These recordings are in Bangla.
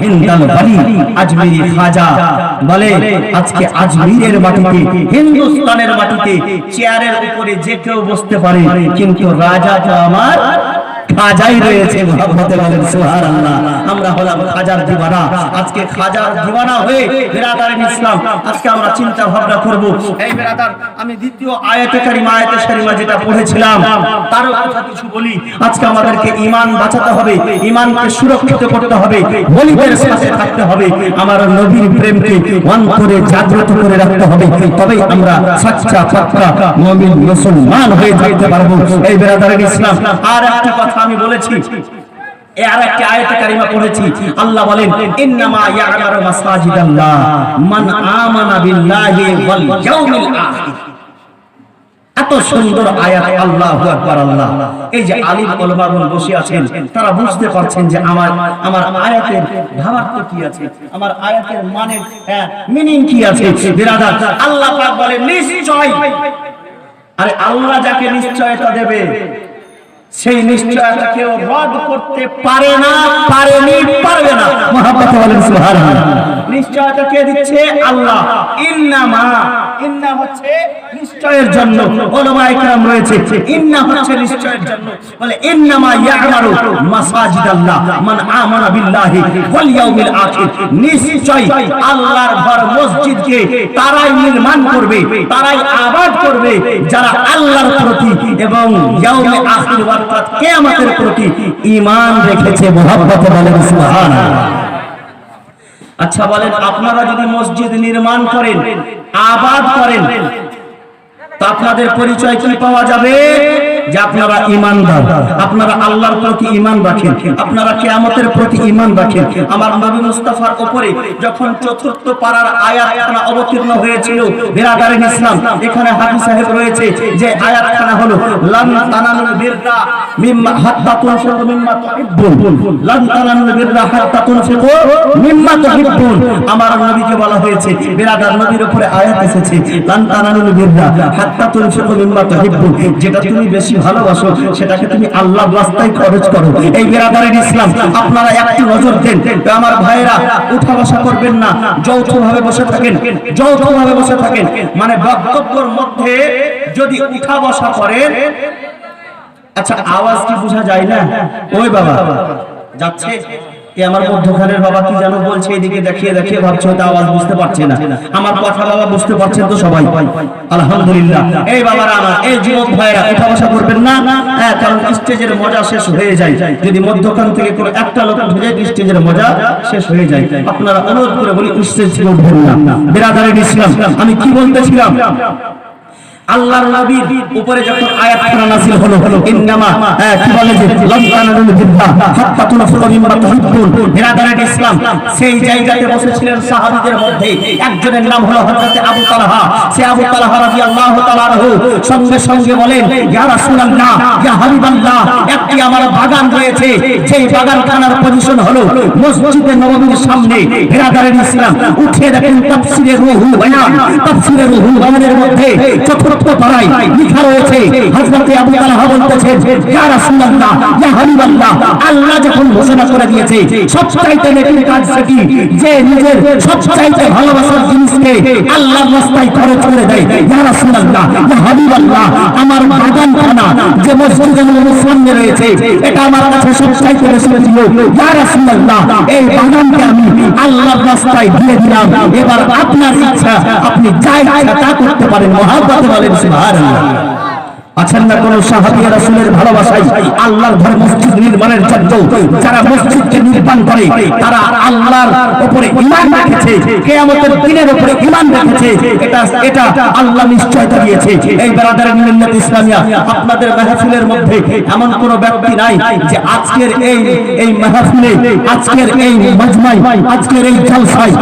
ইনদাল ওয়ালি আজমিরি খাজা বলে আজকে আজমিরের মাটিতে হিন্দুস্তানের মাটিতে চেয়ারের উপরে যে কেউ বসতে পারে কিন্তু রাজাটা আমার খাজাই রয়েছে। মুহাম্মদে বলেন সুবহানাল্লাহ। আমরা হলাম খাজার দিওয়ানা। আজকে খাজার দিওয়ানা হয়ে বিরাদারিন ইসলাম আজকে আমরা চিন্তা ভাবনা করব। এই বিরাদার আমি দ্বিতীয় আয়াতে কারিমা আয়াতে শরীফা যেটা পড়েছিলাম তারও কথা কিছু বলি। আজকে আমাদেরকে ঈমান বাঁচাতে হবে, ঈমানকে সুরক্ষিত করতে হবে, ওলিদের সাথে থাকতে হবে, আমার নবীর প্রেমকে অন্তরে জাগ্রত করে রাখতে হবে, তবেই আমরা সচ্চা পাক্কা মুমিন মুসলমান হয়ে যেতে পারবো। এই বিরাদারিন ইসলাম আর একটা কথা আমি বলেছি, আর একটা আয়াতে কারিমা পড়েছি, আল্লাহ বলেন ইন্নামা ইয়া'মারু মাসাজিদাল্লাহ মান আমানা বিল্লাহি ওয়াল ইয়াউমিল আখির। এত সুন্দর আয়াত, আল্লাহু আকবার আল্লাহ। এই যে আলিম ওলামাগণ বসে আছেন তারা বুঝতে পারছেন যে আমার আয়াতের ভাবার্থ কি আছে, আমার আয়াতের মানে মিনিং কি আছে। বিরাদার আল্লাহ পাক বলেন নিশ্চয়, আরে আল্লাহ যাকে নিশ্চয়তা দেবে সেই নিশ্চয়তা কেউ রদ করতে পারে না, পারেনি, পারবে না। মুহাম্মদে বলেন সুবহানাল্লাহ। নিশ্চয়তা কে দিচ্ছে? আল্লাহ। ইন্নামা, ইন্না হচ্ছে নিশ্চয়ের জন্য, উলামায়ে কেরাম রয়েছে ইন্না হচ্ছে নিশ্চয়ের জন্য, বলে ইন্নামা ইয়া'মারু মাসাজিদাল্লাহ মান আমানা বিল্লাহি ওয়াল ইয়াউমিল আখির। নিশ্চয় আল্লাহর ঘর মসজিদকে তারাই নির্মাণ করবে, তারাই আবাদ করবে যারা আল্লাহর প্রতি এবং ইয়াউমে আখির অর্থাৎ কিয়ামতের প্রতি ঈমান রেখেছে। মুহাম্মদে বলেন সুবহানাল্লাহ। আচ্ছা বলেন, আপনারা যদি মসজিদ নির্মাণ করেন, আবাদ করেন, তা আপনাদের পরিচয় কি পাওয়া যাবে? যে আপনারা ঈমানদার, আপনারা আল্লাহর প্রতি ঈমান রাখেন, আপনারা কিয়ামতের প্রতি ঈমান রাখেন। আমার নবী মুস্তাফার উপরে যখন চতুর্থ পারার আয়াতখানা অবতীর্ণ হয়েছিল বিরাদারিন ইসলাম, এখানে হাফিজ সাহেব রয়েছে যে আয়াতখানা হলো লান তানালুল বিররা মিম্মা হাত্তা তুনফিকু মিম্মা তুহিব্বুন, লান তানালুল বিররা হাত্তা তুনফিকু মিম্মা তুহিব্বুন। আমার নবীকে বলা হয়েছে, বিরাদার নবীর উপরে আয়াত এসেছে লান তানালুল বিররা হাত্তা তুনফিকু মিম্মা তুহিব্বুন, যেটা তুমি বেশি ভালোবাসো সেটাকে তুমি আল্লাহর রাস্তায় খরচ করো। এই বিরাদারিন ইসলাম আপনারা একটু নজর দেন, আমার ভাইরা উঠা বসা করবেন না, যৌথভাবে বসে থাকেন, যৌথভাবে বসে থাকেন। মানে বক্তব্যের মধ্যে যদি উঠা বসা করেন, আচ্ছা আওয়াজ কি বোঝা যায় না? ওই বাবা যাচ্ছে, এ আমার মধ্যখানের বাবা কি যেন বলছে, এদিকে দেখিয়ে দেখিয়ে ভাবছে হয়তো আওয়াজ বুঝতে পারছে না। আমার কথা বাবা বুঝতে পারছেন তো সবাই? আলহামদুলিল্লাহ। এই বাবারা আমার, এই যুবক ভাইরা উঠা বসা করবেন না, কারণ স্টেজের মজা শেষ হয়ে যায়। যদি মধ্যখান থেকে কোনো একটা লোক উঠে যায় স্টেজের মজা শেষ হয়ে যায়। আপনারা অনুরোধ করে বলি স্টেজ থেকে উঠবেন না। বিরাদারিন ইসলাম আমি কি বলতেছিলাম, আল্লাহর নবীর উপরে যখন আয়াতখানা নাযিল হলো ইন্নামা কি বলে যে লান তানালুল বিররা হাত্তা তুনফিকু মিম্মা তুহিব্বুন। বিরাদারিন ইসলাম সেই জায়গাতে বসেছিলেন সাহাবীদের মধ্যে একজনের নাম হলো হযরত আবু তালহা। সে আবু তালহা রাদিয়াল্লাহু তাআলা আনহু সঙ্গে সঙ্গে বলেন ইয়া রাসূলুল্লাহ, ইয়া হাবিবাল্লাহ, একটি আমার বাগান রয়েছে, সেই বাগানখানার পজিশন হলো মসজিদে নববীর সামনে। বিরাদারিন ইসলাম উঠে দেখেন তাফসীরে রুহুল বায়ান, তাফসীরে রুহুল বায়ানের মধ্যে পারায় লেখা রয়েছে হযরত আবু তালহা বলতেছেন ইয়া রাসূলুল্লাহ, ইয়া হাবিবাল্লাহ, আল্লাহ যখন ঘোষণা করে দিয়েছে সবচাইতে নেকির কাজ সেটি যে নিজের সবচাইতে ভালোবাসার জিনিসকে আল্লাহর রাস্তায় খরচ করে দেয়। ইয়া রাসূলুল্লাহ, ইয়া হাবিবাল্লাহ, আমার বাগানখানা যে মসজিদে নববীর সামনে রয়েছে এটা আমার কাছে সবচাইতে বেশি প্রিয়। ইয়া রাসূলুল্লাহ, এই বাগানকে আমি আল্লাহর রাস্তায় দিয়ে দিলাম, এবার আপনার ইচ্ছা আপনি যা ইচ্ছা তা করতে পারেন। মুহাম্মদে বলেন সুবহানাল্লাহ। আছেন না কোন সাহাবী রাসূলের ভালোবাসায় আল্লাহর ঘর মসজিদ নির্মাণের জন্য যারা মসজিদকে নির্মাণ করে তারা আল্লাহর উপরে ঈমান রেখেছে, কিয়ামতের দিনের উপরে ঈমান রেখেছে, এটা আল্লাহ নিশ্চয়তা দিয়েছে। এই বিরাদারিন মিল্লাত ইসলামিয়া আপনাদের মাহফিলের মধ্যে এমন কোন ব্যক্তি নাই যে আজকের এই মাহফিলে, আজকের এই মাজমায়, আজকের এই জলসায়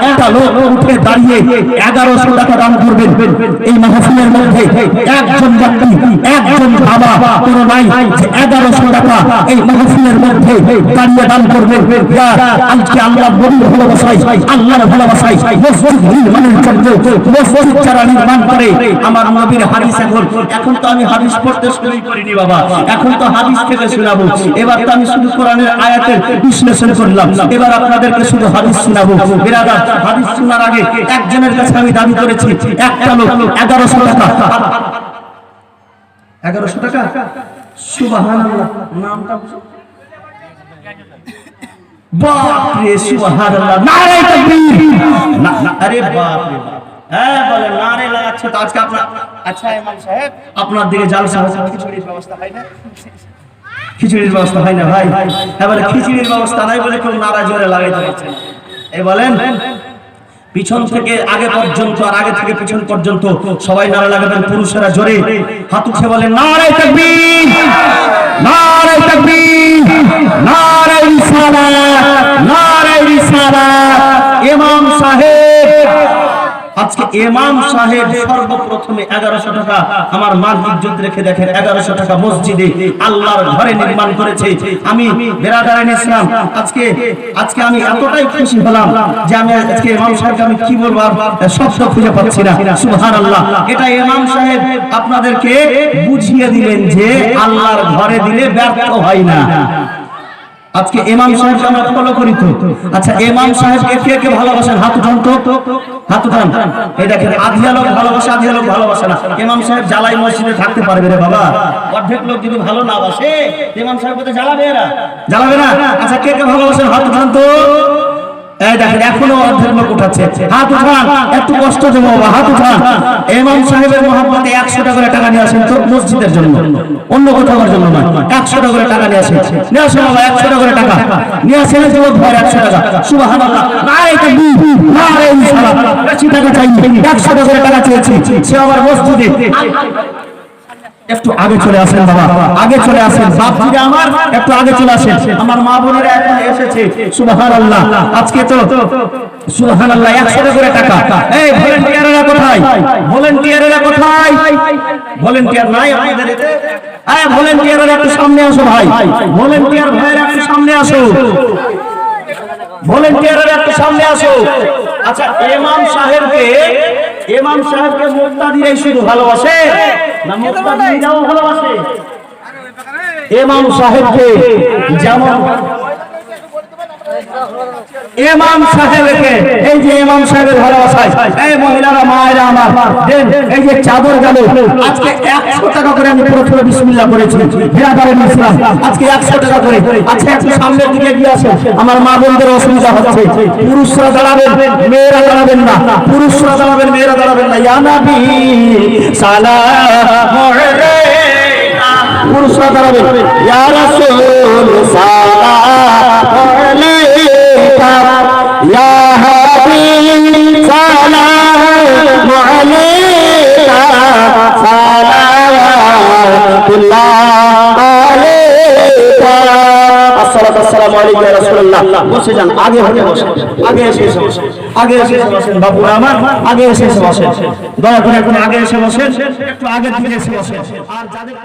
একটা লোক উঠে দাঁড়িয়ে 1100 টাকা দান করবেন। এই মাহফিলের মধ্যে একজন ব্যক্তি একজন বাবা কোনো নাই যে 1100 টাকা এই মাহফিলের মধ্যে দাঁড়িয়ে দান করবে। আজকে আল্লাহ নবীর ভালোবাসায়, আল্লাহর ভালোবাসায় মসজিদ নির্মাণের জন্য মসজিদ যারা নির্মাণ করে, আমার নবীর হাদিস এখন তো আমি হাদিস পড়তে শুরুই করিনি বাবা, এখন তো হাদিস থেকে শোনাবো। এবার তো আমি শুধু কোরআনের আয়াতের বিশ্লেষণ করলাম, এবার আপনাদেরকে শুধু হাদিস শোনাবো। বিরাদার, হাদিস শোনার আগে একজনের কাছে আমি দাবি করেছি, একটা লোক 1100 টাকা 1100 টাকা সুবহানাল্লাহ নামটা বাপ রে সুবহানাল্লাহ নারে তাকবীর না আরে বাপ রে হ্যাঁ বলে নারে লাগাচ্ছে তো আজকে আপনার আচ্ছা ইমাম সাহেব আপনার দিকে জালসা হচ্ছে, খিচুড়ির ব্যবস্থা হয় না? খিচুড়ির ব্যবস্থা হয় না ভাই? এবারে খিচুড়ির ব্যবস্থা নাই বলে কেউ নারা জোরে লাগাইতে পারছে না। এই বলেন পিছন থেকে আগে পর্যন্ত আর আগে থেকে পিছন পর্যন্ত সবাই নারা লাগাবেন, পুরুষেরা জোরে হাত উঠে বলেন নারে তাকবীর, নারে তাকবীর, নারে রিসালাত, নারে রিসালাত। ইমাম সাহেব আজকে ইমাম সাহেব সর্বপ্রথমে 1100 টাকা আমার মান ইজ্জত রেখে দেখেন 1100 টাকা মসজিদে আল্লাহর ঘরে নির্মাণ করেছে। আমি বেরাদারান ইসলাম আজকে আমি এতটাই খুশি হলাম যে আমি আজকে ইমাম সাহেবকে আমি কি বলবো শব্দ খুঁজে পাচ্ছি না। সুবহানাল্লাহ, এটা ইমাম সাহেব আপনাদেরকে বুঝিয়ে দিলেন যে আল্লাহর ঘরে দিলে ব্যর্থ হয় না। আজকে ইমাম সাহেবকে আমরা ফলো করি তো। আচ্ছা ইমাম সাহেবকে কে কে ভালোবাসেন? হাত উঠান তো, হাত উঠান। এই দেখেন আধিয়া লোক ভালোবাসে, আধিয়া লোক ভালোবাসে না। ইমাম সাহেব জ্বালাই মসজিদে থাকতে পারবে রে বাবা? অর্ধেক লোক যদি ভালো না বাসে ইমাম সাহেব কোথায় জ্বালাবে? এরা জ্বালাবে না। আচ্ছা কে কে ভালোবাসেন? হাত উঠান তো। এই দেখেন এখনো অর্ধেক লোক উঠাচ্ছে, হাত উঠান। একটু কষ্ট দেবো বাবা, হাত উঠান। ইমাম সাহেবের মহব্বতে 100 টাকা করে টাকা নিয়ে আসেন তো মসজিদের জন্য, অন্য কোথাও জন্য নয়। 100 টাকা করে টাকা নিয়ে আসেন, নিয়ে আসেন বাবা 100 টাকা করে টাকা নিয়ে আসেন। যুবক ভাই 100 টাকা। সুবহানাল্লাহ, নারে তাকবীর, নারে রিসালাত। বেশি টাকা চাইনি, 100 টাকা করে টাকা চেয়েছি, সে আবার মসজিদে। একটু আগে চলে আসেন বাবা, আগে চলে আসেন বাপজিরা আমার, একটু আগে চলে আসেন। আমার মা বোনেরা এখন এসেছে। সুবহানাল্লাহ, আজকে তো সুবহানাল্লাহ 100 টাকা করে টাকা। এই ভলান্টিয়াররা কোথায়? ভলান্টিয়াররা কোথায়? ভলান্টিয়ার নাই আপনাদের এতে? এই ভলান্টিয়াররা একটু সামনে আসো ভাই, ভলান্টিয়ার ভাইরা একটু সামনে আসো, ভলান্টিয়াররা একটু সামনে আসো। আচ্ছা ইমাম সাহেবকে মুক্তাদিরাই শুধু ভালোবাসে না মুক্তাদিরাও ভালোবাসে? ইমাম সাহেবকে যেমন ইমাম সাহেবকে, এই যে ইমাম সাহেবের ভালোবাসায় এই মহিলারা মায়েরা আমার দেন, এই যে চাদর গেল আজকে 100 টাকা করে আমি প্রথমে বিসমিল্লাহ করেছি। বিরাদারান ইসলাম আজকে 100 টাকা করে। আচ্ছা একটু সামনের দিকে এগিয়ে আসেন, আমার মা বোনদের অসুবিধা হচ্ছে। পুরুষরা দাঁড়াবেন, মেয়েরা দাঁড়াবেন না। পুরুষরা দাঁড়াবেন, মেয়েরা দাঁড়াবেন না। ইয়া নবী সালামু আলাইকা, পুরুষরা দাঁড়াবেন। ইয়া রাসূল সালামু আলাইকা, ইয়া হাবিব সালামু আলাইকা, সালাওয়াতুল্লাহ আলাইকা। আসসালামু আলাইকুম ইয়া রাসূলুল্লাহ। বসে যান, আগে হতে বসেন, আগে এসে বসেন, আগে এসে বসেন বাবুরা আমার, আগে এসে বসেন। দয়া করে এখন আগে এসে বসেন, একটু আগের দিকে এসে বসেন। আর যাদের